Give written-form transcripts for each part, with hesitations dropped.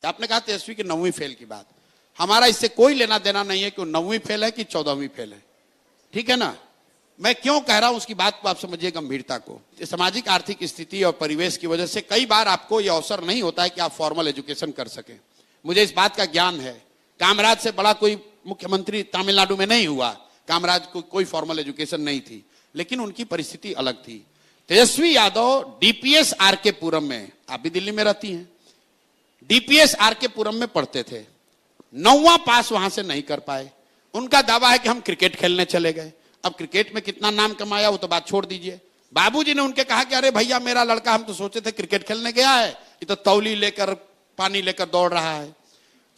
आपने कहा तेजस्वी की 9वीं फेल की बात, हमारा इससे कोई लेना देना नहीं है कि 9वीं फेल है कि 14वीं फेल है, ठीक है ना। मैं क्यों कह रहा हूं उसकी बात को आप समझिए गंभीरता को। सामाजिक आर्थिक स्थिति और परिवेश की वजह से कई बार आपको यह अवसर नहीं होता है कि आप फॉर्मल एजुकेशन कर सके। मुझे इस बात का ज्ञान है। कामराज से बड़ा कोई मुख्यमंत्री तमिलनाडु में नहीं हुआ, कामराज को कोई फॉर्मल एजुकेशन नहीं थी, लेकिन उनकी परिस्थिति अलग थी। तेजस्वी यादव डीपीएस आरके पुरम में, आप भी दिल्ली में रहती हैं, डीपीएस आरके पुरम में पढ़ते थे, 9वां पास वहां से नहीं कर पाए। उनका दावा है कि हम क्रिकेट खेलने चले गए। अब क्रिकेट में कितना नाम कमाया वो तो बात छोड़ दीजिए। बाबूजी ने उनके कहा कि अरे भैया मेरा लड़का, हम तो सोचे थे क्रिकेट खेलने गया है, ये तो तौली लेकर पानी लेकर दौड़ रहा है।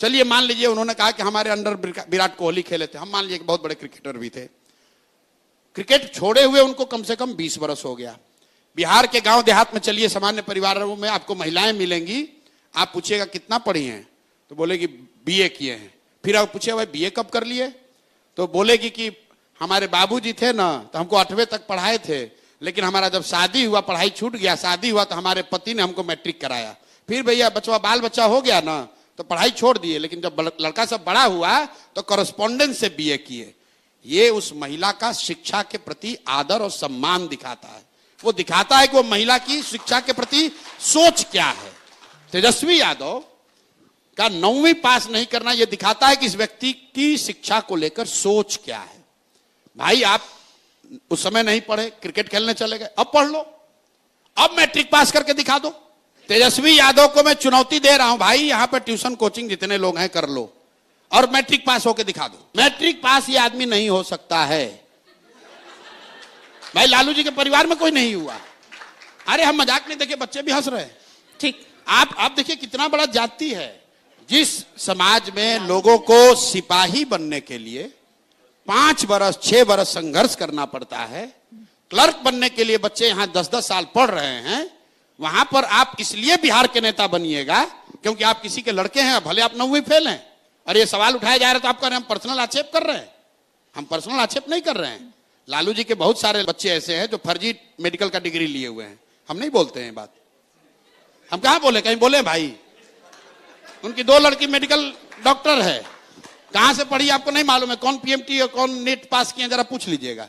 चलिए मान लीजिए उन्होंने कहा कि हमारे अंडर विराट कोहली खेले थे, हम मान लीजिए बहुत बड़े क्रिकेटर भी थे। क्रिकेट छोड़े हुए उनको कम से कम 20 वर्ष हो गया। बिहार के गांव देहात में चलिए, सामान्य परिवारों में आपको महिलाएं मिलेंगी, आप पूछिएगा कितना पढ़ी हैं तो बोलेगी बीए किए हैं। फिर आप पूछिए भाई बीए कब कर लिए तो बोलेगी कि हमारे बाबूजी थे ना तो हमको 8वीं तक पढ़ाए थे, लेकिन हमारा जब शादी हुआ पढ़ाई छूट गया, शादी हुआ तो हमारे पति ने हमको मैट्रिक कराया, फिर भैया बचवा बाल बच्चा हो गया ना तो पढ़ाई छोड़ दिए, लेकिन जब लड़का सब बड़ा हुआ तो कॉरेस्पॉन्डेंस से बीए किए। ये उस महिला का शिक्षा के प्रति आदर और सम्मान दिखाता है। वो दिखाता है कि वो महिला की शिक्षा के प्रति सोच क्या है। तेजस्वी यादव का 9वीं पास नहीं करना यह दिखाता है कि इस व्यक्ति की शिक्षा को लेकर सोच क्या है। भाई आप उस समय नहीं पढ़े, क्रिकेट खेलने चले गए, अब पढ़ लो, अब मैट्रिक पास करके दिखा दो। तेजस्वी यादव को मैं चुनौती दे रहा हूं, भाई यहां पर ट्यूशन कोचिंग जितने लोग हैं कर लो और मैट्रिक पास होकर दिखा दो। मैट्रिक पास ये आदमी नहीं हो सकता है। भाई लालू जी के परिवार में कोई नहीं हुआ। अरे हम मजाक नहीं, देखिए बच्चे भी हंस रहे हैं। ठीक, आप देखिए कितना बड़ा जाति है। जिस समाज में लोगों को सिपाही बनने के लिए 5 वर्ष 6 वर्ष संघर्ष करना पड़ता है, क्लर्क बनने के लिए बच्चे यहां 10-10 साल पढ़ रहे हैं, वहां पर आप इसलिए बिहार के नेता बनिएगा क्योंकि आप किसी के लड़के हैं, भले आप 9वीं फेल हैं। और ये सवाल उठाया जा रहा है तो आप कह रहे हैं हम पर्सनल आक्षेप कर रहे हैं। हम पर्सनल आक्षेप नहीं कर रहे हैं। लालू जी के बहुत सारे बच्चे ऐसे हैं जो फर्जी मेडिकल का डिग्री लिए हुए हैं। हम नहीं बोलते हैं बात, हम कहां बोले, कहीं बोले भाई। उनकी 2 लड़की मेडिकल डॉक्टर है, कहां से पढ़ी आपको नहीं मालूम है, कौन पीएमटी और कौन नीट पास किए जरा पूछ लीजिएगा।